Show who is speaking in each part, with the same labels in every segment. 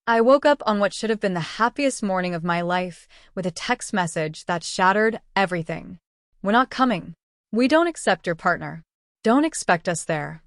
Speaker 1: I woke up on what should have been the happiest morning of my life with a text message that shattered everything. We're not coming. We don't accept your partner. Don't expect us there.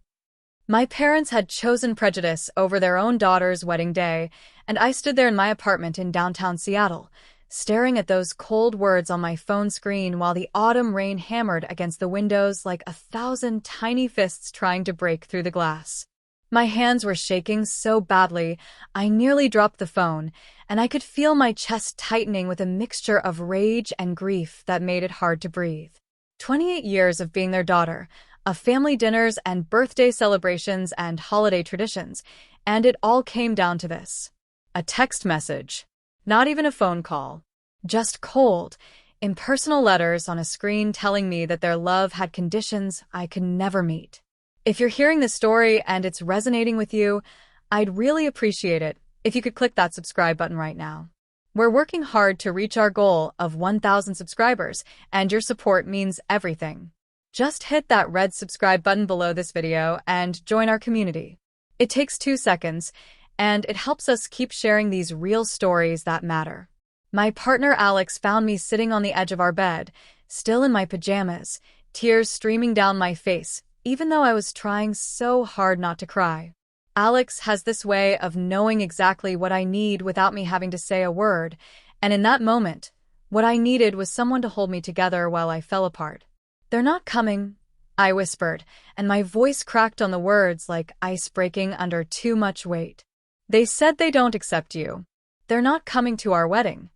Speaker 1: My parents had chosen prejudice over their own daughter's wedding day, and I stood there in my apartment in downtown Seattle, staring at those cold words on my phone screen while the autumn rain hammered against the windows like 1,000 tiny fists trying to break through the glass. My hands were shaking so badly, I nearly dropped the phone, and I could feel my chest tightening with a mixture of rage and grief that made it hard to breathe. 28 years of being their daughter, of family dinners and birthday celebrations and holiday traditions, and it all came down to this. A text message. Not even a phone call. Just cold, impersonal letters on a screen telling me that their love had conditions I could never meet. If you're hearing this story and it's resonating with you, I'd really appreciate it if you could click that subscribe button right now. We're working hard to reach our goal of 1,000 subscribers, and your support means everything. Just hit that red subscribe button below this video and join our community. It takes 2 seconds, and it helps us keep sharing these real stories that matter. My partner Alex found me sitting on the edge of our bed, still in my pajamas, tears streaming down my face, even though I was trying so hard not to cry. Alex has this way of knowing exactly what I need without me having to say a word, and in that moment, what I needed was someone to hold me together while I fell apart. "They're not coming," I whispered, and my voice cracked on the words like ice breaking under too much weight. "They said they don't accept you. They're not coming to our wedding."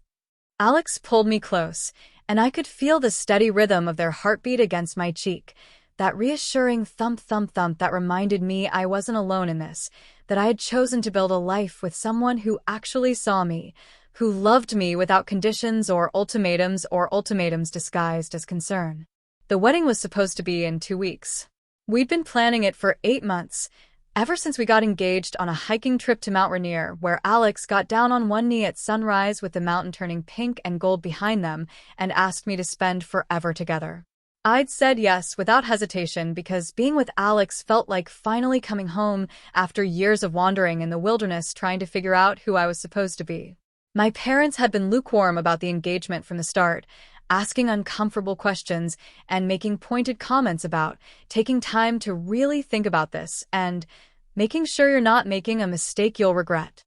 Speaker 1: Alex pulled me close, and I could feel the steady rhythm of their heartbeat against my cheek, that reassuring thump, thump, thump that reminded me I wasn't alone in this, that I had chosen to build a life with someone who actually saw me, who loved me without conditions or ultimatums disguised as concern. The wedding was supposed to be in 2 weeks. We'd been planning it for 8 months, ever since we got engaged on a hiking trip to Mount Rainier, where Alex got down on one knee at sunrise with the mountain turning pink and gold behind them and asked me to spend forever together. I'd said yes without hesitation because being with Alex felt like finally coming home after years of wandering in the wilderness trying to figure out who I was supposed to be. My parents had been lukewarm about the engagement from the start, asking uncomfortable questions and making pointed comments about taking time to really think about this and making sure you're not making a mistake you'll regret.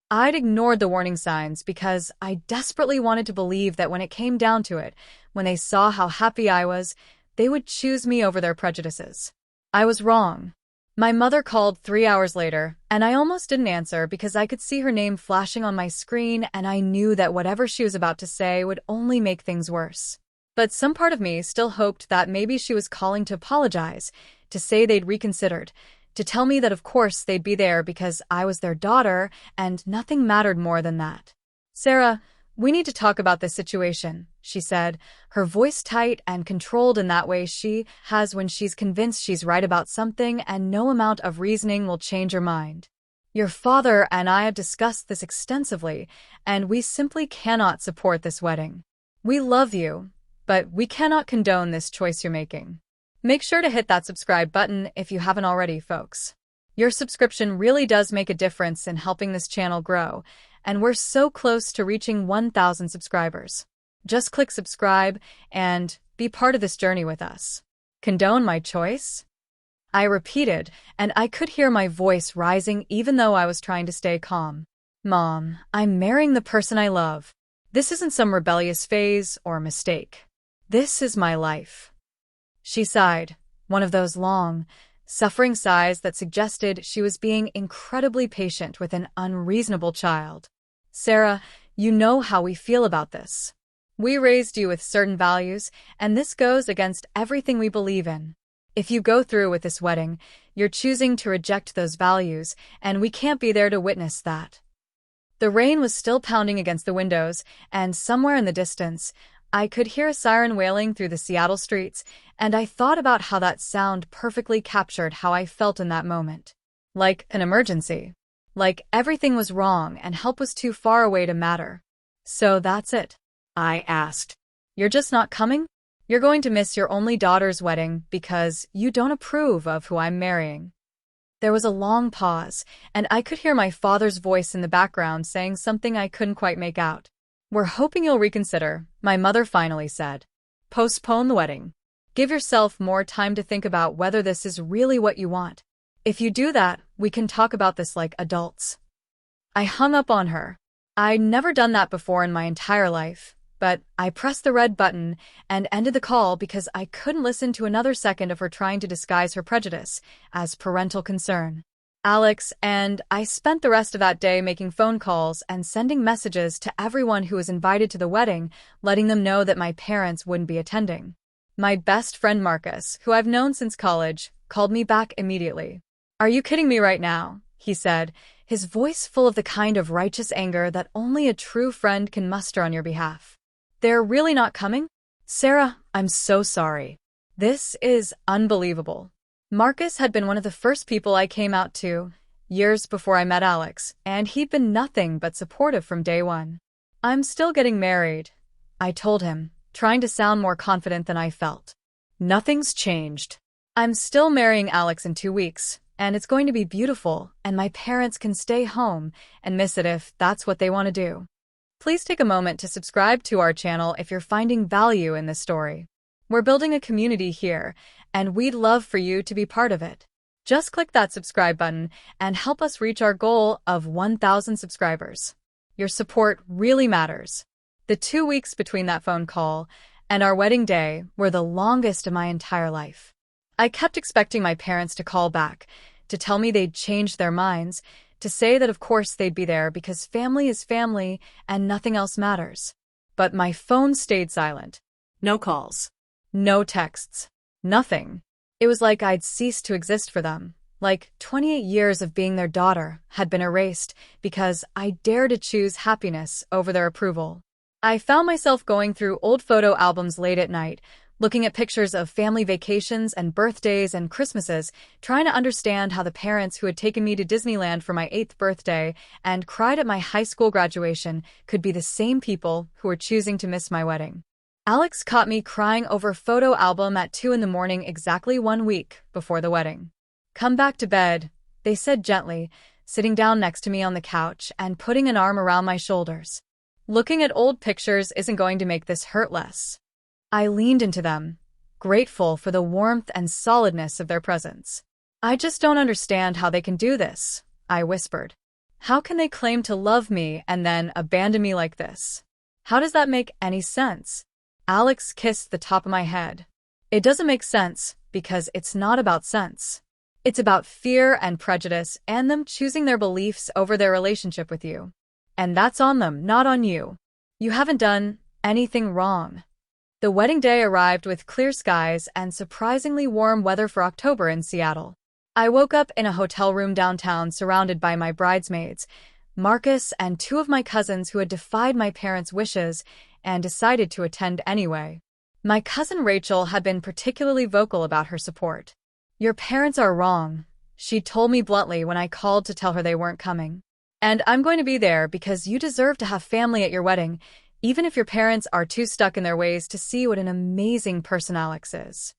Speaker 1: I'd ignored the warning signs because I desperately wanted to believe that when it came down to it, when they saw how happy I was, they would choose me over their prejudices. I was wrong. My mother called 3 hours later, and I almost didn't answer because I could see her name flashing on my screen and I knew that whatever she was about to say would only make things worse. But some part of me still hoped that maybe she was calling to apologize, to say they'd reconsidered, to tell me that of course they'd be there because I was their daughter and nothing mattered more than that. "Sarah, we need to talk about this situation," she said, her voice tight and controlled in that way she has when she's convinced she's right about something and no amount of reasoning will change her mind. "Your father and I have discussed this extensively, and we simply cannot support this wedding. We love you, but we cannot condone this choice you're making." Make sure to hit that subscribe button if you haven't already, folks. Your subscription really does make a difference in helping this channel grow, and we're so close to reaching 1,000 subscribers. Just click subscribe and be part of this journey with us. "Condone my choice?" I repeated, and I could hear my voice rising even though I was trying to stay calm. "Mom, I'm marrying the person I love. This isn't some rebellious phase or mistake. This is my life." She sighed, one of those long, suffering sighs that suggested she was being incredibly patient with an unreasonable child. "Sarah, you know how we feel about this. We raised you with certain values, and this goes against everything we believe in. If you go through with this wedding, you're choosing to reject those values, and we can't be there to witness that." The rain was still pounding against the windows, and somewhere in the distance, I could hear a siren wailing through the Seattle streets, and I thought about how that sound perfectly captured how I felt in that moment. Like an emergency. Like everything was wrong and help was too far away to matter. "So that's it?" I asked. "You're just not coming? You're going to miss your only daughter's wedding because you don't approve of who I'm marrying?" There was a long pause, and I could hear my father's voice in the background saying something I couldn't quite make out. "We're hoping you'll reconsider," my mother finally said. "Postpone the wedding. Give yourself more time to think about whether this is really what you want. If you do that, we can talk about this like adults." I hung up on her. I'd never done that before in my entire life, but I pressed the red button and ended the call because I couldn't listen to another second of her trying to disguise her prejudice as parental concern. Alex and I spent the rest of that day making phone calls and sending messages to everyone who was invited to the wedding, letting them know that my parents wouldn't be attending. My best friend Marcus, who I've known since college, called me back immediately. "Are you kidding me right now?" he said, his voice full of the kind of righteous anger that only a true friend can muster on your behalf. "They're really not coming? Sarah, I'm so sorry. This is unbelievable." Marcus had been one of the first people I came out to, years before I met Alex, and he'd been nothing but supportive from day one. "I'm still getting married," I told him, trying to sound more confident than I felt. "Nothing's changed. I'm still marrying Alex in 2 weeks, and it's going to be beautiful, and my parents can stay home and miss it if that's what they want to do." Please take a moment to subscribe to our channel if you're finding value in this story. We're building a community here, and we'd love for you to be part of it. Just click that subscribe button and help us reach our goal of 1,000 subscribers. Your support really matters. The 2 weeks between that phone call and our wedding day were the longest of my entire life. I kept expecting my parents to call back, to tell me they'd changed their minds, to say that of course they'd be there because family is family and nothing else matters. But my phone stayed silent. No calls. No texts. Nothing. It was like I'd ceased to exist for them. Like 28 years of being their daughter had been erased because I dared to choose happiness over their approval. I found myself going through old photo albums late at night, looking at pictures of family vacations and birthdays and Christmases, trying to understand how the parents who had taken me to Disneyland for my 8th birthday and cried at my high school graduation could be the same people who were choosing to miss my wedding. Alex caught me crying over a photo album at 2 in the morning exactly 1 week before the wedding. "Come back to bed," they said gently, sitting down next to me on the couch and putting an arm around my shoulders. "Looking at old pictures isn't going to make this hurt less." I leaned into them, grateful for the warmth and solidness of their presence. "I just don't understand how they can do this," I whispered. "How can they claim to love me and then abandon me like this? How does that make any sense?" Alex kissed the top of my head. "It doesn't make sense because it's not about sense. It's about fear and prejudice and them choosing their beliefs over their relationship with you. And that's on them, not on you. You haven't done anything wrong." The wedding day arrived with clear skies and surprisingly warm weather for October in Seattle. I woke up in a hotel room downtown surrounded by my bridesmaids, Marcus and 2 of my cousins who had defied my parents' wishes and decided to attend anyway. My cousin Rachel had been particularly vocal about her support. "Your parents are wrong," she told me bluntly when I called to tell her they weren't coming. "And I'm going to be there because you deserve to have family at your wedding, even if your parents are too stuck in their ways to see what an amazing person Alex is."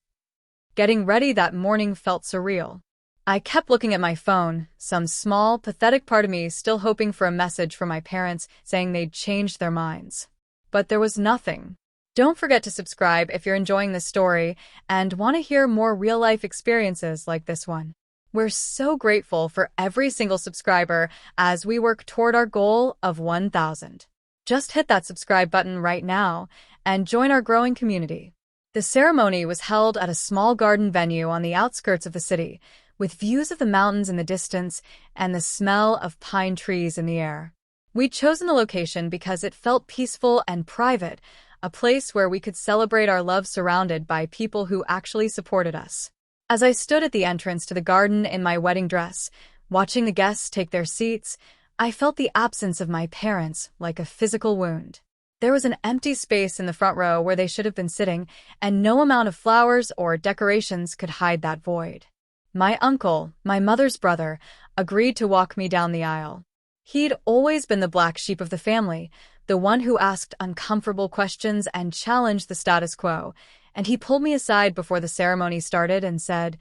Speaker 1: Getting ready that morning felt surreal. I kept looking at my phone, some small, pathetic part of me still hoping for a message from my parents saying they'd changed their minds. But there was nothing. Don't forget to subscribe if you're enjoying this story and want to hear more real-life experiences like this one. We're so grateful for every single subscriber as we work toward our goal of 1,000. Just hit that subscribe button right now and join our growing community. The ceremony was held at a small garden venue on the outskirts of the city, with views of the mountains in the distance and the smell of pine trees in the air. We'd chosen the location because it felt peaceful and private, a place where we could celebrate our love surrounded by people who actually supported us. As I stood at the entrance to the garden in my wedding dress, watching the guests take their seats, I felt the absence of my parents like a physical wound. There was an empty space in the front row where they should have been sitting, and no amount of flowers or decorations could hide that void. My uncle, my mother's brother, agreed to walk me down the aisle. He'd always been the black sheep of the family, the one who asked uncomfortable questions and challenged the status quo, and he pulled me aside before the ceremony started and said,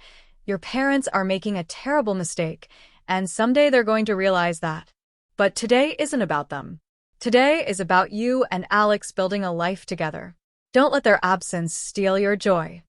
Speaker 1: Your parents are making a terrible mistake, and someday they're going to realize that. But today isn't about them. Today is about you and Alex building a life together. Don't let their absence steal your joy.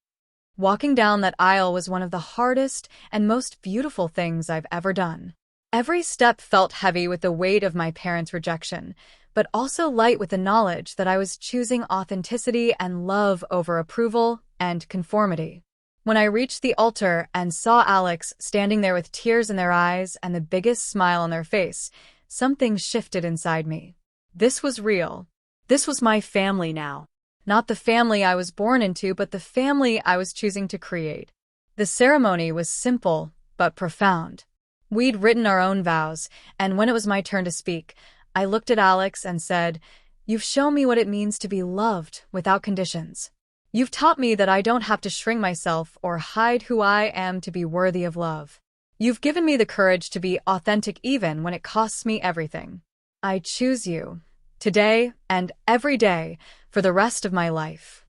Speaker 1: Walking down that aisle was one of the hardest and most beautiful things I've ever done. Every step felt heavy with the weight of my parents' rejection, but also light with the knowledge that I was choosing authenticity and love over approval and conformity. When I reached the altar and saw Alex standing there with tears in their eyes and the biggest smile on their face, something shifted inside me. This was real. This was my family now. Not the family I was born into, but the family I was choosing to create. The ceremony was simple, but profound. We'd written our own vows, and when it was my turn to speak, I looked at Alex and said, "You've shown me what it means to be loved without conditions. You've taught me that I don't have to shrink myself or hide who I am to be worthy of love. You've given me the courage to be authentic even when it costs me everything. I choose you, today and every day, for the rest of my life."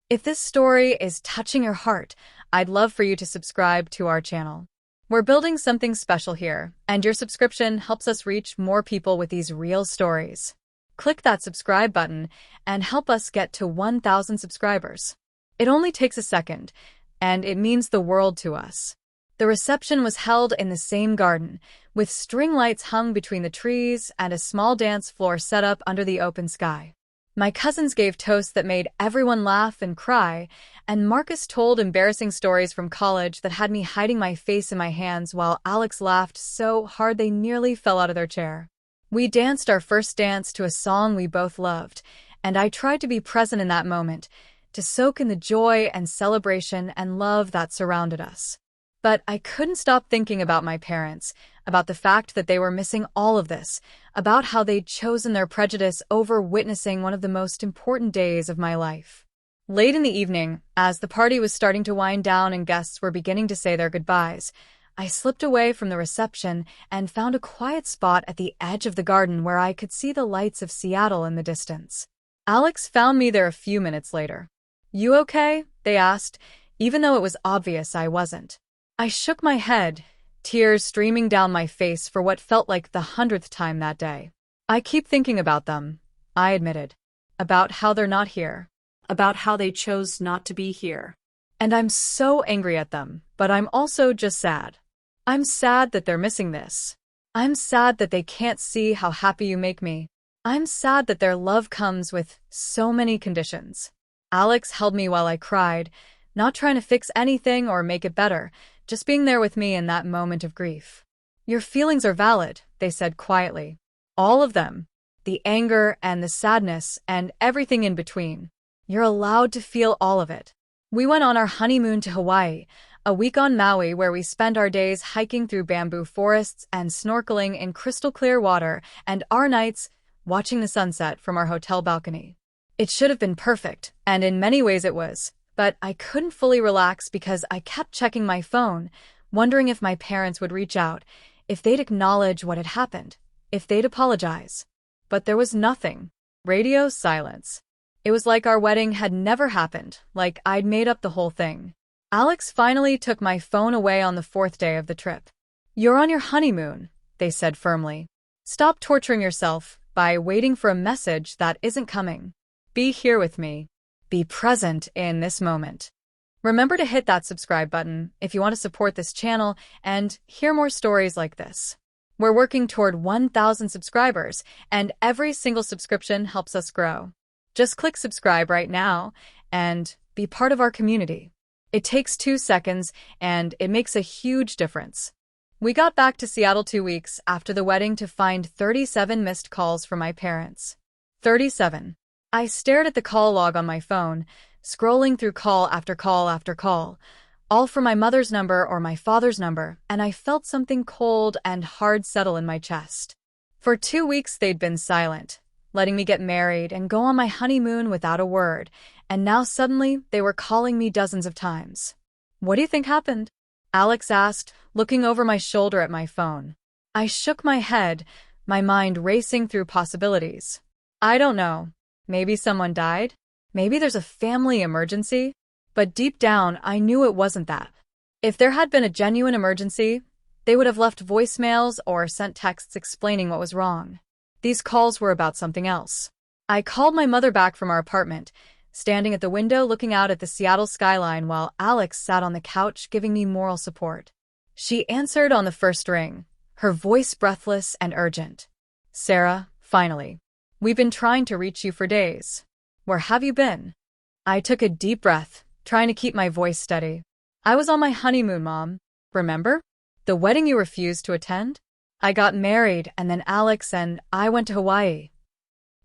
Speaker 1: If this story is touching your heart, I'd love for you to subscribe to our channel. We're building something special here, and your subscription helps us reach more people with these real stories. Click that subscribe button and help us get to 1,000 subscribers. It only takes a second, and it means the world to us. The reception was held in the same garden, with string lights hung between the trees and a small dance floor set up under the open sky. My cousins gave toasts that made everyone laugh and cry, and Marcus told embarrassing stories from college that had me hiding my face in my hands while Alex laughed so hard they nearly fell out of their chair. We danced our first dance to a song we both loved, and I tried to be present in that moment, to soak in the joy and celebration and love that surrounded us. But I couldn't stop thinking about my parents, about the fact that they were missing all of this, about how they'd chosen their prejudice over witnessing one of the most important days of my life. Late in the evening, as the party was starting to wind down and guests were beginning to say their goodbyes, I slipped away from the reception and found a quiet spot at the edge of the garden where I could see the lights of Seattle in the distance. Alex found me there a few minutes later. "You okay?" they asked, even though it was obvious I wasn't. I shook my head, tears streaming down my face for what felt like the 100th time that day. "I keep thinking about them," I admitted. "About how they're not here. About how they chose not to be here. And I'm so angry at them, but I'm also just sad. I'm sad that they're missing this. I'm sad that they can't see how happy you make me. I'm sad that their love comes with so many conditions." Alex held me while I cried, not trying to fix anything or make it better, just being there with me in that moment of grief. "Your feelings are valid," they said quietly. "All of them. The anger and the sadness and everything in between. You're allowed to feel all of it." We went on our honeymoon to Hawaii, a week on Maui where we spent our days hiking through bamboo forests and snorkeling in crystal clear water, and our nights watching the sunset from our hotel balcony. It should have been perfect, and in many ways it was. But I couldn't fully relax because I kept checking my phone, wondering if my parents would reach out, if they'd acknowledge what had happened, if they'd apologize. But there was nothing. Radio silence. It was like our wedding had never happened, like I'd made up the whole thing. Alex finally took my phone away on the 4th day of the trip. "You're on your honeymoon," they said firmly. "Stop torturing yourself by waiting for a message that isn't coming. Be here with me. Be present in this moment." Remember to hit that subscribe button if you want to support this channel and hear more stories like this. We're working toward 1,000 subscribers, and every single subscription helps us grow. Just click subscribe right now and be part of our community. It takes 2 seconds, and it makes a huge difference. We got back to Seattle 2 weeks after the wedding to find 37 missed calls from my parents. 37. I stared at the call log on my phone, scrolling through call after call after call, all from my mother's number or my father's number, and I felt something cold and hard settle in my chest. For 2 weeks they'd been silent, letting me get married and go on my honeymoon without a word, and now suddenly they were calling me dozens of times. "What do you think happened?" Alex asked, looking over my shoulder at my phone. I shook my head, my mind racing through possibilities. "I don't know. Maybe someone died? Maybe there's a family emergency?" But deep down, I knew it wasn't that. If there had been a genuine emergency, they would have left voicemails or sent texts explaining what was wrong. These calls were about something else. I called my mother back from our apartment, standing at the window looking out at the Seattle skyline while Alex sat on the couch giving me moral support. She answered on the first ring, her voice breathless and urgent. "Sarah, finally. We've been trying to reach you for days. Where have you been?" I took a deep breath, trying to keep my voice steady. "I was on my honeymoon, Mom. Remember? The wedding you refused to attend? I got married, and then Alex and I went to Hawaii."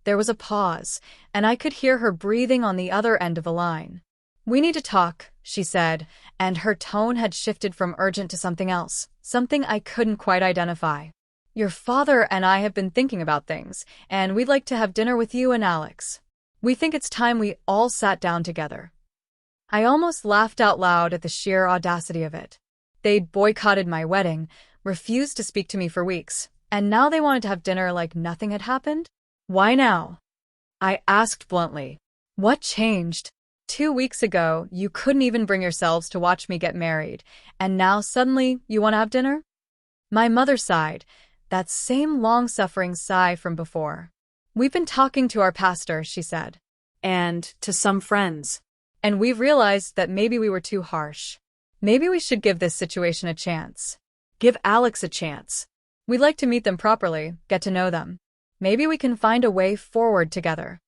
Speaker 1: There was a pause, and I could hear her breathing on the other end of the line. "We need to talk," she said, and her tone had shifted from urgent to something else, something I couldn't quite identify. "Your father and I have been thinking about things, and we'd like to have dinner with you and Alex. We think it's time we all sat down together." I almost laughed out loud at the sheer audacity of it. They'd boycotted my wedding, refused to speak to me for weeks, and now they wanted to have dinner like nothing had happened? "Why now?" I asked bluntly. "What changed? 2 weeks ago, you couldn't even bring yourselves to watch me get married, and now suddenly you want to have dinner?" My mother sighed, that same long-suffering sigh from before. "We've been talking to our pastor," she said, "and to some friends, and we've realized that maybe we were too harsh. Maybe we should give this situation a chance. Give Alex a chance. We'd like to meet them properly, get to know them. Maybe we can find a way forward together."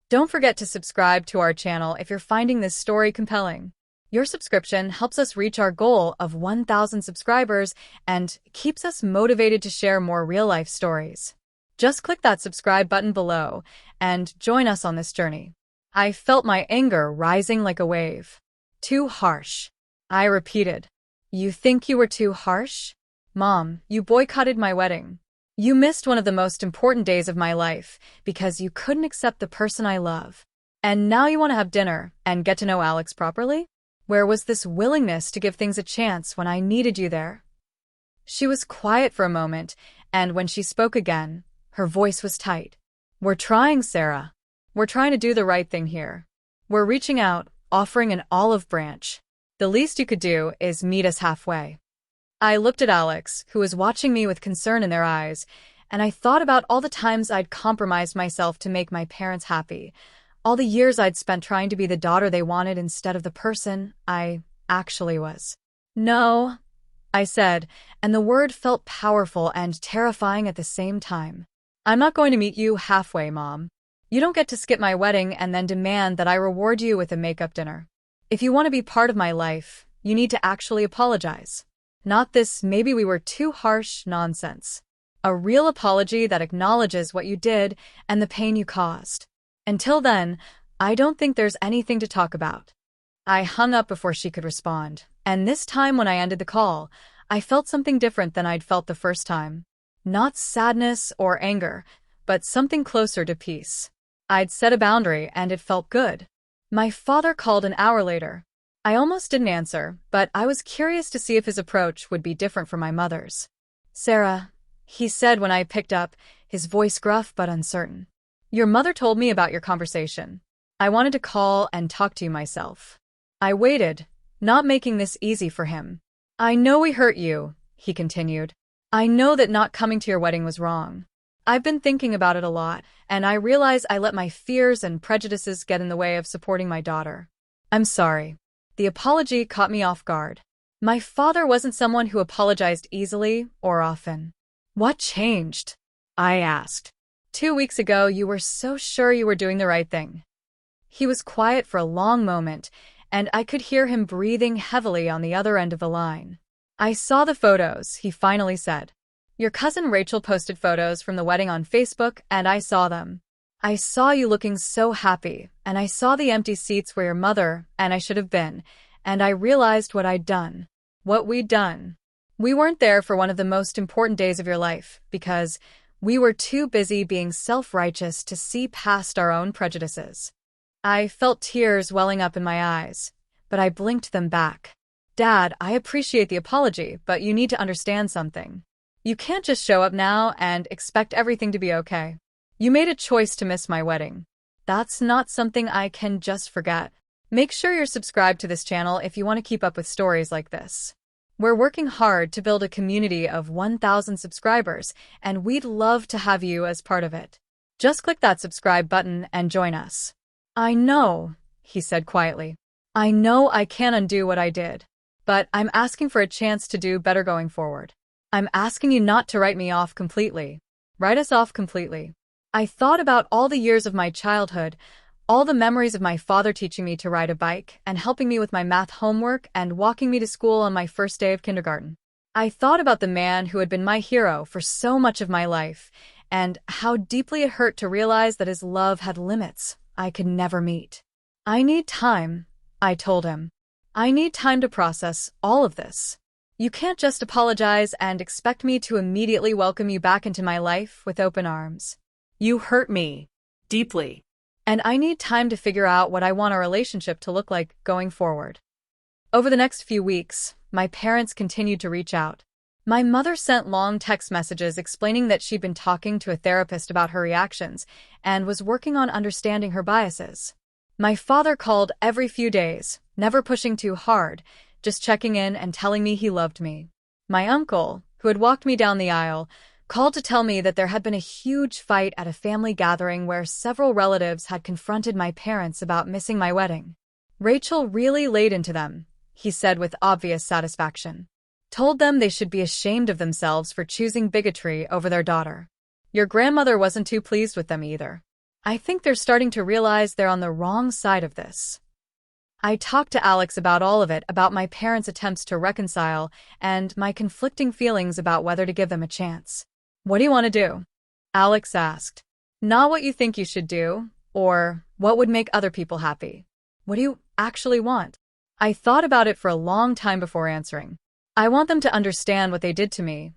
Speaker 1: Don't forget to subscribe to our channel if you're finding this story compelling. Your subscription helps us reach our goal of 1,000 subscribers and keeps us motivated to share more real-life stories. Just click that subscribe button below and join us on this journey. I felt my anger rising like a wave. "Too harsh," I repeated. "You think you were too harsh? Mom, you boycotted my wedding. You missed one of the most important days of my life because you couldn't accept the person I love. And now you want to have dinner and get to know Alex properly? Where was this willingness to give things a chance when I needed you there?" She was quiet for a moment, and when she spoke again, her voice was tight. "We're trying, Sarah. We're trying to do the right thing here. We're reaching out, offering an olive branch. The least you could do is meet us halfway." I looked at Alex, who was watching me with concern in their eyes, and I thought about all the times I'd compromised myself to make my parents happy, all the years I'd spent trying to be the daughter they wanted instead of the person I actually was. "No," I said, and the word felt powerful and terrifying at the same time. "I'm not going to meet you halfway, Mom. You don't get to skip my wedding and then demand that I reward you with a makeup dinner. If you want to be part of my life, you need to actually apologize. Not this maybe we were too harsh nonsense. A real apology that acknowledges what you did and the pain you caused. Until then, I don't think there's anything to talk about." I hung up before she could respond, and this time when I ended the call, I felt something different than I'd felt the first time. Not sadness or anger, but something closer to peace. I'd set a boundary and it felt good. My father called an hour later. I almost didn't answer, but I was curious to see if his approach would be different from my mother's. "Sarah," he said when I picked up, his voice gruff but uncertain. "Your mother told me about your conversation. I wanted to call and talk to you myself." I waited, not making this easy for him. "I know we hurt you," he continued. "I know that not coming to your wedding was wrong. I've been thinking about it a lot, and I realize I let my fears and prejudices get in the way of supporting my daughter. I'm sorry." The apology caught me off guard. My father wasn't someone who apologized easily or often. "What changed?" I asked. 2 weeks ago, you were so sure you were doing the right thing." He was quiet for a long moment, and I could hear him breathing heavily on the other end of the line. "I saw the photos," he finally said. "Your cousin Rachel posted photos from the wedding on Facebook, and I saw them. I saw you looking so happy, and I saw the empty seats where your mother and I should have been, and I realized what I'd done. What we'd done. We weren't there for one of the most important days of your life, because we were too busy being self-righteous to see past our own prejudices." I felt tears welling up in my eyes, but I blinked them back. "Dad, I appreciate the apology, but you need to understand something. You can't just show up now and expect everything to be okay. You made a choice to miss my wedding. That's not something I can just forget. Make sure you're subscribed to this channel if you want to keep up with stories like this. We're working hard to build a community of 1,000 subscribers, and we'd love to have you as part of it. Just click that subscribe button and join us. I know, he said quietly. I know I can't undo what I did, but I'm asking for a chance to do better going forward. I'm asking you not to write me off completely. Write us off completely. I thought about all the years of my childhood, all the memories of my father teaching me to ride a bike and helping me with my math homework and walking me to school on my first day of kindergarten. I thought about the man who had been my hero for so much of my life, and how deeply it hurt to realize that his love had limits I could never meet. I need time, I told him. I need time to process all of this. You can't just apologize and expect me to immediately welcome you back into my life with open arms. You hurt me deeply, and I need time to figure out what I want our relationship to look like going forward. Over the next few weeks, my parents continued to reach out. My mother sent long text messages explaining that she'd been talking to a therapist about her reactions and was working on understanding her biases. My father called every few days, never pushing too hard, just checking in and telling me he loved me. My uncle, who had walked me down the aisle, called to tell me that there had been a huge fight at a family gathering where several relatives had confronted my parents about missing my wedding. Rachel really laid into them, he said with obvious satisfaction. Told them they should be ashamed of themselves for choosing bigotry over their daughter. Your grandmother wasn't too pleased with them either. I think they're starting to realize they're on the wrong side of this. I talked to Alex about all of it, about my parents' attempts to reconcile, and my conflicting feelings about whether to give them a chance. What do you want to do? Alex asked. Not what you think you should do, or what would make other people happy. What do you actually want? I thought about it for a long time before answering. I want them to understand what they did to me,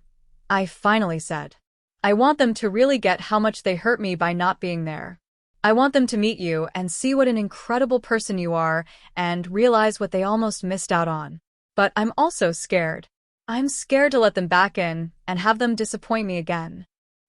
Speaker 1: I finally said. I want them to really get how much they hurt me by not being there. I want them to meet you and see what an incredible person you are and realize what they almost missed out on. But I'm also scared. I'm scared to let them back in and have them disappoint me again.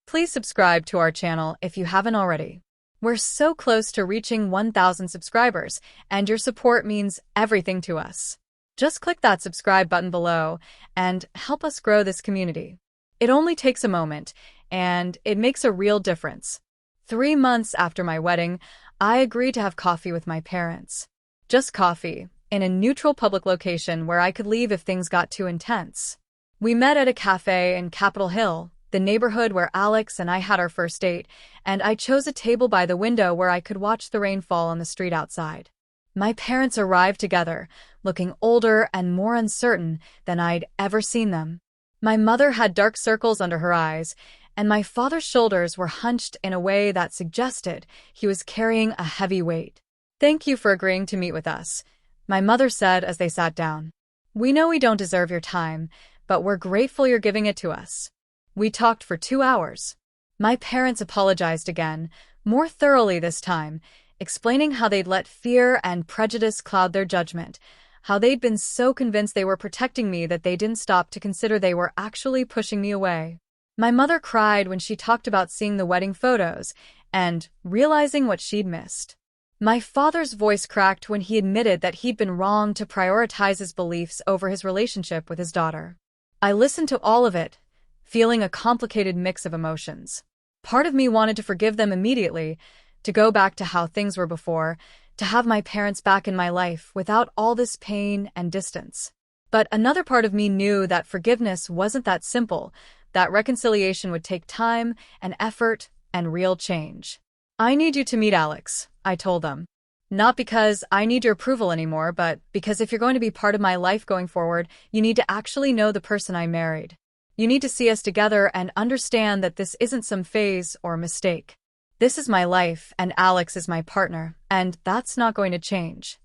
Speaker 1: Please subscribe to our channel if you haven't already. We're so close to reaching 1,000 subscribers, and your support means everything to us. Just click that subscribe button below and help us grow this community. It only takes a moment, and it makes a real difference. 3 months after my wedding, I agreed to have coffee with my parents. Just coffee, in a neutral public location where I could leave if things got too intense. We met at a cafe in Capitol Hill, the neighborhood where Alex and I had our first date, and I chose a table by the window where I could watch the rain fall on the street outside. My parents arrived together, looking older and more uncertain than I'd ever seen them. My mother had dark circles under her eyes, and my father's shoulders were hunched in a way that suggested he was carrying a heavy weight. Thank you for agreeing to meet with us, my mother said as they sat down. We know we don't deserve your time, but we're grateful you're giving it to us. We talked for 2 hours. My parents apologized again, more thoroughly this time, explaining how they'd let fear and prejudice cloud their judgment, how they'd been so convinced they were protecting me that they didn't stop to consider they were actually pushing me away. My mother cried when she talked about seeing the wedding photos and realizing what she'd missed. My father's voice cracked when he admitted that he'd been wrong to prioritize his beliefs over his relationship with his daughter. I listened to all of it, feeling a complicated mix of emotions. Part of me wanted to forgive them immediately, to go back to how things were before, to have my parents back in my life without all this pain and distance. But another part of me knew that forgiveness wasn't that simple, that reconciliation would take time and effort and real change. I need you to meet Alex, I told them. Not because I need your approval anymore, but because if you're going to be part of my life going forward, you need to actually know the person I married. You need to see us together and understand that this isn't some phase or mistake. This is my life, and Alex is my partner, and that's not going to change.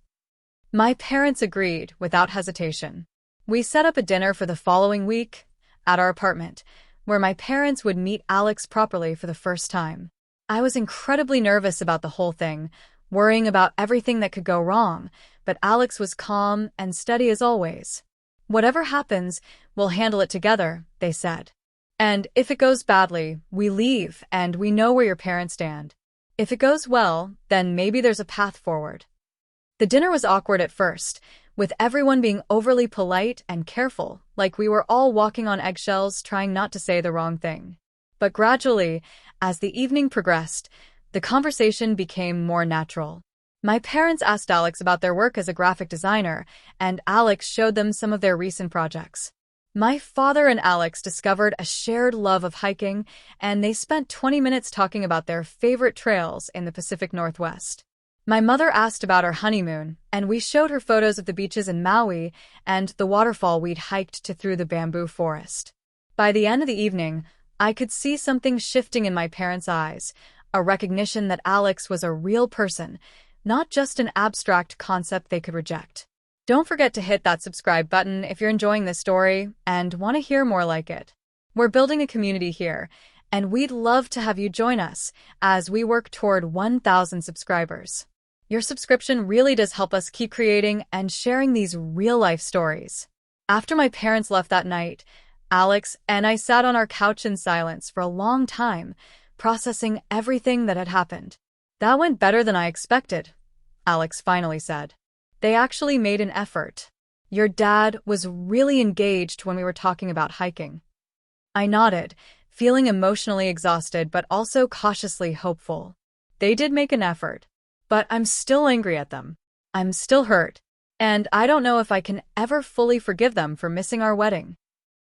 Speaker 1: My parents agreed without hesitation. We set up a dinner for the following week at our apartment, where my parents would meet Alex properly for the first time. I was incredibly nervous about the whole thing, worrying about everything that could go wrong, but Alex was calm and steady as always. Whatever happens, we'll handle it together, they said. And if it goes badly, we leave and we know where your parents stand. If it goes well, then maybe there's a path forward. The dinner was awkward at first, with everyone being overly polite and careful, like we were all walking on eggshells trying not to say the wrong thing. But gradually, as the evening progressed, the conversation became more natural. My parents asked Alex about their work as a graphic designer, and Alex showed them some of their recent projects. My father and Alex discovered a shared love of hiking, and they spent 20 minutes talking about their favorite trails in the Pacific Northwest. My mother asked about our honeymoon, and we showed her photos of the beaches in Maui and the waterfall we'd hiked to through the bamboo forest. By the end of the evening, I could see something shifting in my parents' eyes, a recognition that Alex was a real person, not just an abstract concept they could reject. Don't forget to hit that subscribe button if you're enjoying this story and want to hear more like it. We're building a community here, and we'd love to have you join us as we work toward 1,000 subscribers. Your subscription really does help us keep creating and sharing these real-life stories. After my parents left that night, Alex and I sat on our couch in silence for a long time, processing everything that had happened. "That went better than I expected," Alex finally said. "They actually made an effort. Your dad was really engaged when we were talking about hiking." I nodded, feeling emotionally exhausted but also cautiously hopeful. They did make an effort, but I'm still angry at them. I'm still hurt, and I don't know if I can ever fully forgive them for missing our wedding.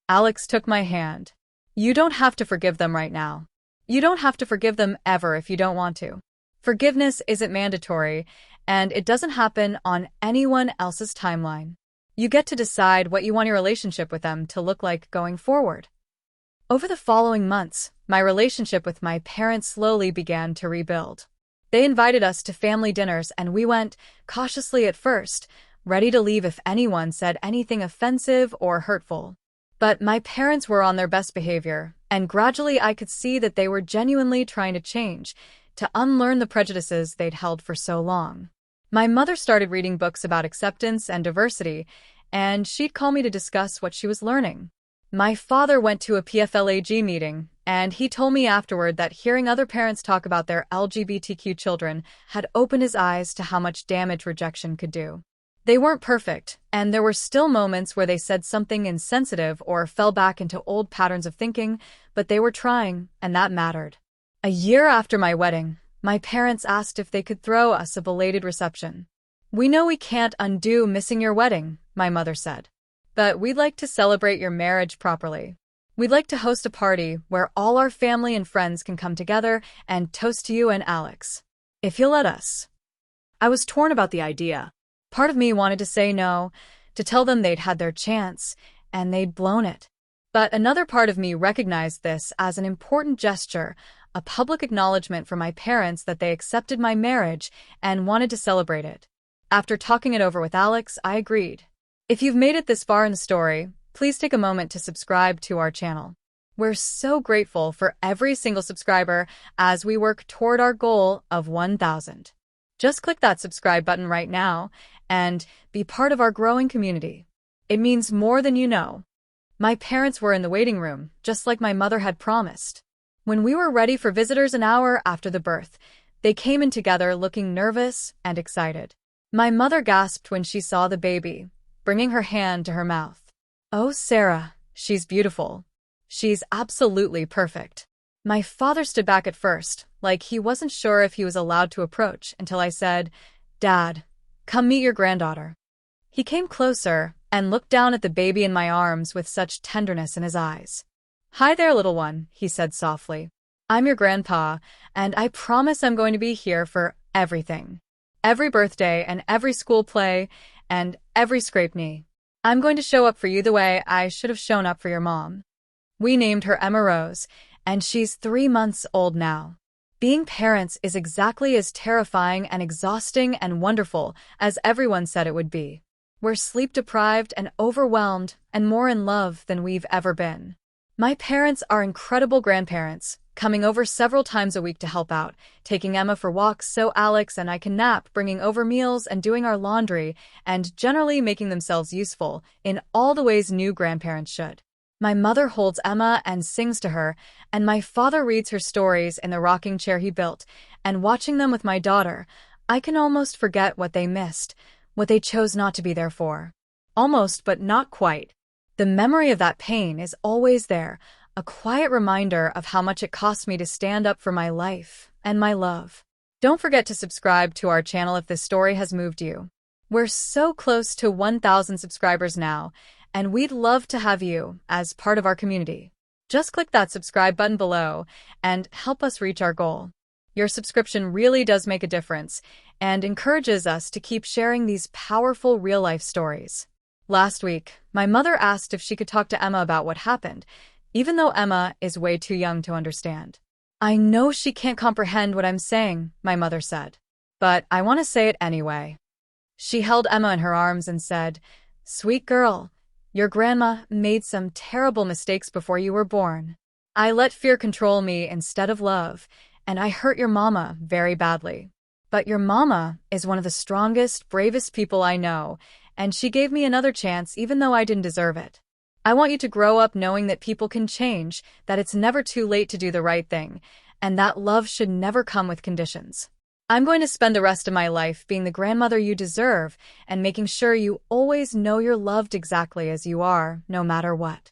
Speaker 1: Alex took my hand. "You don't have to forgive them right now. You don't have to forgive them ever if you don't want to. Forgiveness isn't mandatory, and it doesn't happen on anyone else's timeline. You get to decide what you want your relationship with them to look like going forward." Over the following months, my relationship with my parents slowly began to rebuild. They invited us to family dinners, and we went, cautiously at first, ready to leave if anyone said anything offensive or hurtful. But my parents were on their best behavior, and gradually I could see that they were genuinely trying to change, to unlearn the prejudices they'd held for so long. My mother started reading books about acceptance and diversity, and she'd call me to discuss what she was learning. My father went to a PFLAG meeting, and he told me afterward that hearing other parents talk about their LGBTQ children had opened his eyes to how much damage rejection could do. They weren't perfect, and there were still moments where they said something insensitive or fell back into old patterns of thinking, but they were trying, and that mattered. A year after my wedding, my parents asked if they could throw us a belated reception. "We know we can't undo missing your wedding," my mother said, "but we'd like to celebrate your marriage properly. We'd like to host a party where all our family and friends can come together and toast to you and Alex. If you'll let us." I was torn about the idea. Part of me wanted to say no, to tell them they'd had their chance, and they'd blown it. But another part of me recognized this as an important gesture, a public acknowledgement from my parents that they accepted my marriage and wanted to celebrate it. After talking it over with Alex, I agreed. If you've made it this far in the story, please take a moment to subscribe to our channel. We're so grateful for every single subscriber as we work toward our goal of 1,000. Just click that subscribe button right now and be part of our growing community. It means more than you know. My parents were in the waiting room, just like my mother had promised. When we were ready for visitors an hour after the birth, they came in together looking nervous and excited. My mother gasped when she saw the baby, bringing her hand to her mouth. "Oh, Sarah, she's beautiful. She's absolutely perfect." My father stood back at first, like he wasn't sure if he was allowed to approach, until I said, "Dad, come meet your granddaughter." He came closer and looked down at the baby in my arms with such tenderness in his eyes. "Hi there, little one," he said softly. "I'm your grandpa, and I promise I'm going to be here for everything. Every birthday and every school play and every scraped knee. I'm going to show up for you the way I should have shown up for your mom." We named her Emma Rose, and she's 3 months old now. Being parents is exactly as terrifying and exhausting and wonderful as everyone said it would be. We're sleep-deprived and overwhelmed and more in love than we've ever been. My parents are incredible grandparents, coming over several times a week to help out, taking Emma for walks so Alex and I can nap, bringing over meals and doing our laundry, and generally making themselves useful in all the ways new grandparents should. My mother holds Emma and sings to her, and my father reads her stories in the rocking chair he built, and watching them with my daughter, I can almost forget what they missed, what they chose not to be there for. Almost, but not quite. The memory of that pain is always there, a quiet reminder of how much it cost me to stand up for my life and my love. Don't forget to subscribe to our channel if this story has moved you. We're so close to 1,000 subscribers now, and we'd love to have you as part of our community. Just click that subscribe button below and help us reach our goal. Your subscription really does make a difference and encourages us to keep sharing these powerful real-life stories. Last week, my mother asked if she could talk to Emma about what happened, even though Emma is way too young to understand. I know she can't comprehend what I'm saying, my mother said, but I want to say it anyway. She held Emma in her arms and said, "Sweet girl, your grandma made some terrible mistakes before you were born. I let fear control me instead of love, and I hurt your mama very badly. But your mama is one of the strongest, bravest people I know, and she gave me another chance even though I didn't deserve it. I want you to grow up knowing that people can change, that it's never too late to do the right thing, and that love should never come with conditions. I'm going to spend the rest of my life being the grandmother you deserve and making sure you always know you're loved exactly as you are, no matter what."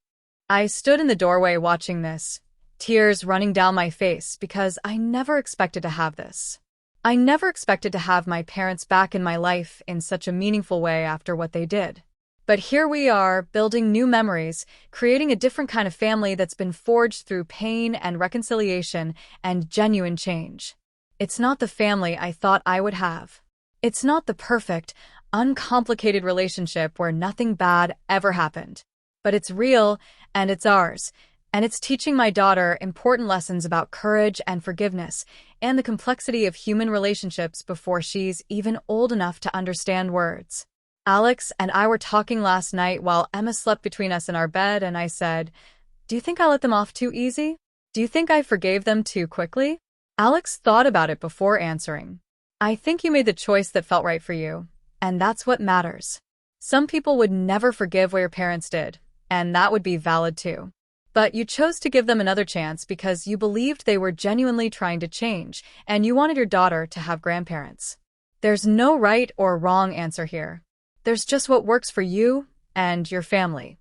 Speaker 1: I stood in the doorway watching this, tears running down my face because I never expected to have this. I never expected to have my parents back in my life in such a meaningful way after what they did. But here we are, building new memories, creating a different kind of family that's been forged through pain and reconciliation and genuine change. It's not the family I thought I would have. It's not the perfect, uncomplicated relationship where nothing bad ever happened. But it's real, and it's ours, and it's teaching my daughter important lessons about courage and forgiveness, and the complexity of human relationships before she's even old enough to understand words. Alex and I were talking last night while Emma slept between us in our bed, and I said, "Do you think I let them off too easy? Do you think I forgave them too quickly?" Alex thought about it before answering. "I think you made the choice that felt right for you, and that's what matters. Some people would never forgive what your parents did, and that would be valid too. But you chose to give them another chance because you believed they were genuinely trying to change, and you wanted your daughter to have grandparents. There's no right or wrong answer here. There's just what works for you and your family."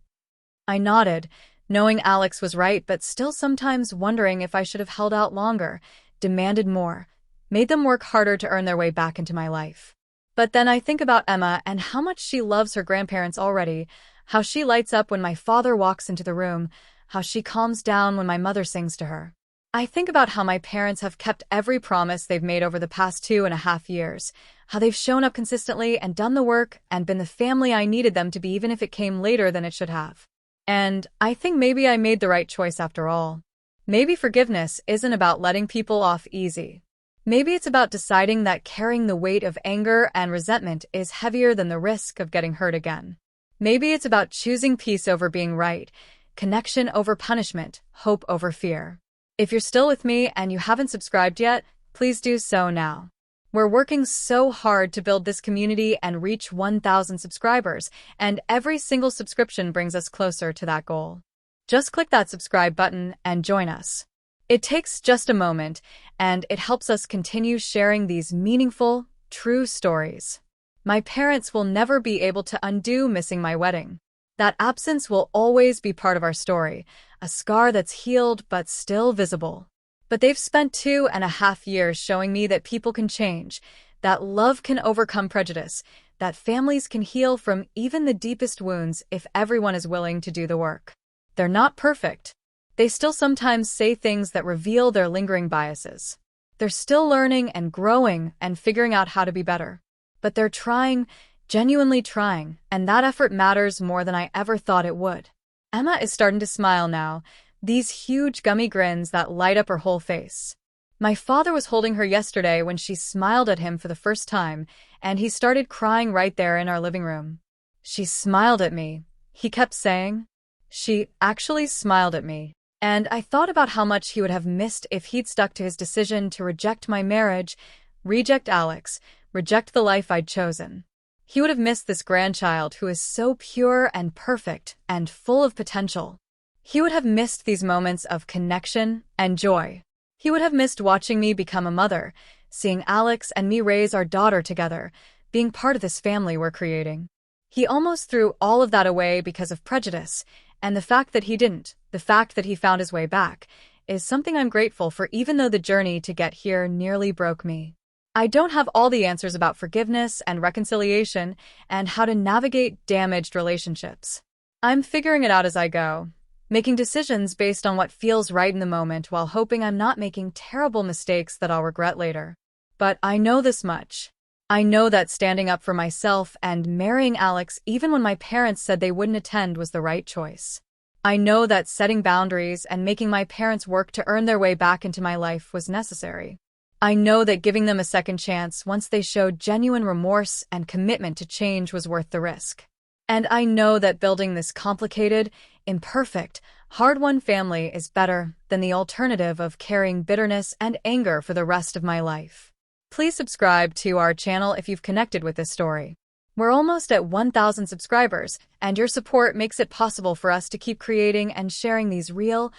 Speaker 1: I nodded, knowing Alex was right, but still sometimes wondering if I should have held out longer, demanded more, made them work harder to earn their way back into my life. But then I think about Emma and how much she loves her grandparents already, how she lights up when my father walks into the room, how she calms down when my mother sings to her. I think about how my parents have kept every promise they've made over the past 2.5 years, how they've shown up consistently and done the work and been the family I needed them to be even if it came later than it should have. And I think maybe I made the right choice after all. Maybe forgiveness isn't about letting people off easy. Maybe it's about deciding that carrying the weight of anger and resentment is heavier than the risk of getting hurt again. Maybe it's about choosing peace over being right, connection over punishment, hope over fear. If you're still with me and you haven't subscribed yet, please do so now. We're working so hard to build this community and reach 1,000 subscribers, and every single subscription brings us closer to that goal. Just click that subscribe button and join us. It takes just a moment, and it helps us continue sharing these meaningful, true stories. My parents will never be able to undo missing my wedding. That absence will always be part of our story, a scar that's healed but still visible. But they've spent 2.5 years showing me that people can change, that love can overcome prejudice, that families can heal from even the deepest wounds if everyone is willing to do the work. They're not perfect. They still sometimes say things that reveal their lingering biases. They're still learning and growing and figuring out how to be better. But they're trying, genuinely trying, and that effort matters more than I ever thought it would. Emma is starting to smile now, these huge gummy grins that light up her whole face. My father was holding her yesterday when she smiled at him for the first time, and he started crying right there in our living room. "She smiled at me," he kept saying. She actually smiled at me, and I thought about how much he would have missed if he'd stuck to his decision to reject my marriage, reject Alex, reject the life I'd chosen. He would have missed this grandchild who is so pure and perfect and full of potential. He would have missed these moments of connection and joy. He would have missed watching me become a mother, seeing Alex and me raise our daughter together, being part of this family we're creating. He almost threw all of that away because of prejudice, and the fact that he didn't, the fact that he found his way back, is something I'm grateful for even though the journey to get here nearly broke me. I don't have all the answers about forgiveness and reconciliation and how to navigate damaged relationships. I'm figuring it out as I go, making decisions based on what feels right in the moment while hoping I'm not making terrible mistakes that I'll regret later. But I know this much. I know that standing up for myself and marrying Alex even when my parents said they wouldn't attend was the right choice. I know that setting boundaries and making my parents work to earn their way back into my life was necessary. I know that giving them a second chance once they showed genuine remorse and commitment to change was worth the risk. And I know that building this complicated, imperfect, hard-won family is better than the alternative of carrying bitterness and anger for the rest of my life. Please subscribe to our channel if you've connected with this story. We're almost at 1,000 subscribers, and your support makes it possible for us to keep creating and sharing these real,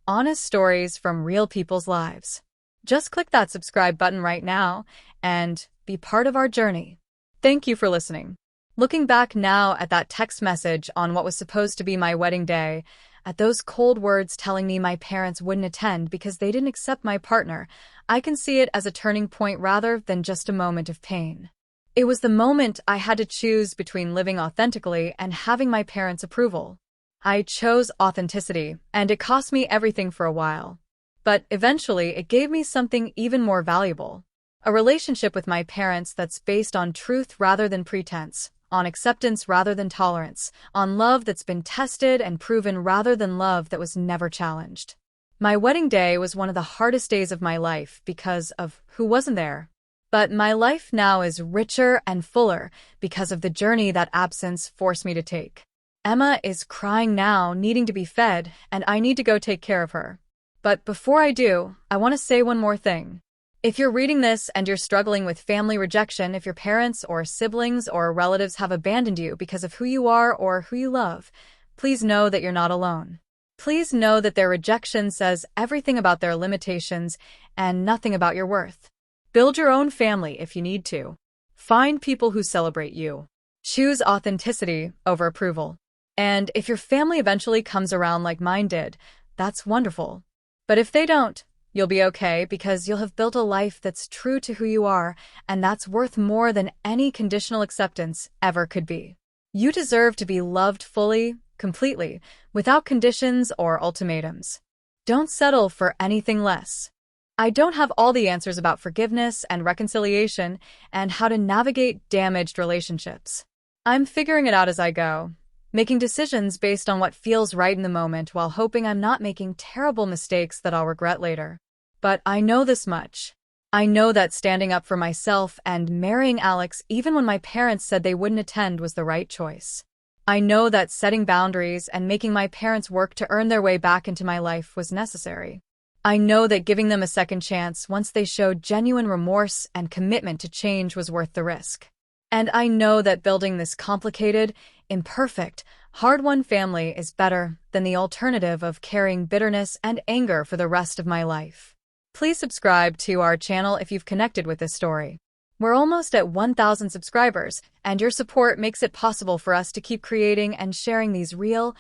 Speaker 1: honest stories from real people's lives. Just click that subscribe button right now and be part of our journey. Thank you for listening. Looking back now at that text message on what was supposed to be my wedding day, at those cold words telling me my parents wouldn't attend because they didn't accept my partner, I can see it as a turning point rather than just a moment of pain. It was the moment I had to choose between living authentically and having my parents' approval. I chose authenticity, and it cost me everything for a while. But eventually, it gave me something even more valuable. A relationship with my parents that's based on truth rather than pretense, on acceptance rather than tolerance, on love that's been tested and proven rather than love that was never challenged. My wedding day was one of the hardest days of my life because of who wasn't there. But my life now is richer and fuller because of the journey that absence forced me to take. Emma is crying now, needing to be fed, and I need to go take care of her. But before I do, I want to say one more thing. If you're reading this and you're struggling with family rejection, if your parents or siblings or relatives have abandoned you because of who you are or who you love, please know that you're not alone. Please know that their rejection says everything about their limitations and nothing about your worth. Build your own family if you need to. Find people who celebrate you. Choose authenticity over approval. And if your family eventually comes around like mine did, that's wonderful. But if they don't, you'll be okay because you'll have built a life that's true to who you are, and that's worth more than any conditional acceptance ever could be. You deserve to be loved fully, completely, without conditions or ultimatums. Don't settle for anything less. I don't have all the answers about forgiveness and reconciliation and how to navigate damaged relationships. I'm figuring it out as I go, making decisions based on what feels right in the moment while hoping I'm not making terrible mistakes that I'll regret later. But I know this much. I know that standing up for myself and marrying Alex even when my parents said they wouldn't attend was the right choice. I know that setting boundaries and making my parents work to earn their way back into my life was necessary. I know that giving them a second chance once they showed genuine remorse and commitment to change was worth the risk. And I know that building this complicated, imperfect, hard-won family is better than the alternative of carrying bitterness and anger for the rest of my life. Please subscribe to our channel if you've connected with this story. We're almost at 1,000 subscribers, and your support makes it possible for us to keep creating and sharing these real,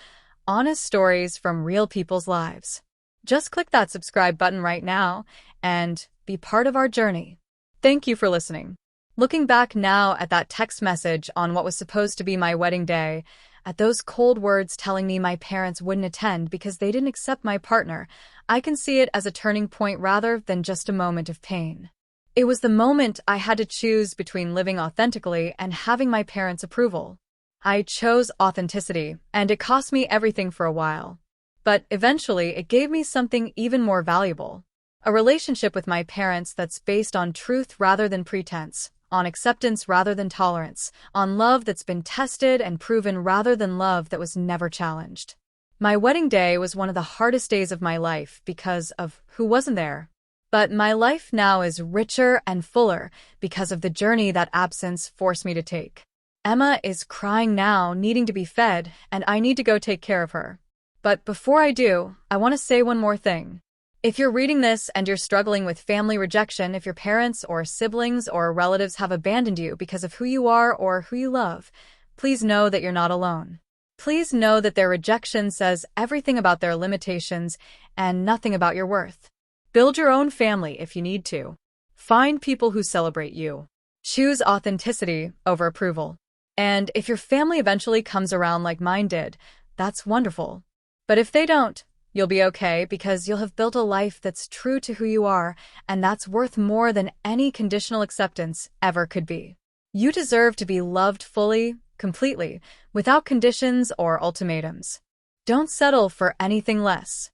Speaker 1: honest stories from real people's lives. Just click that subscribe button right now and be part of our journey. Thank you for listening. Looking back now at that text message on what was supposed to be my wedding day, at those cold words telling me my parents wouldn't attend because they didn't accept my partner, I can see it as a turning point rather than just a moment of pain. It was the moment I had to choose between living authentically and having my parents' approval. I chose authenticity, and it cost me everything for a while. But eventually, it gave me something even more valuable. A relationship with my parents that's based on truth rather than pretense, on acceptance rather than tolerance, on love that's been tested and proven rather than love that was never challenged. My wedding day was one of the hardest days of my life because of who wasn't there. But my life now is richer and fuller because of the journey that absence forced me to take. Emma is crying now, needing to be fed, and I need to go take care of her. But before I do, I want to say one more thing. If you're reading this and you're struggling with family rejection, if your parents or siblings or relatives have abandoned you because of who you are or who you love, please know that you're not alone. Please know that their rejection says everything about their limitations and nothing about your worth. Build your own family if you need to. Find people who celebrate you. Choose authenticity over approval. And if your family eventually comes around like mine did, that's wonderful. But if they don't, you'll be okay because you'll have built a life that's true to who you are, and that's worth more than any conditional acceptance ever could be. You deserve to be loved fully, completely, without conditions or ultimatums. Don't settle for anything less.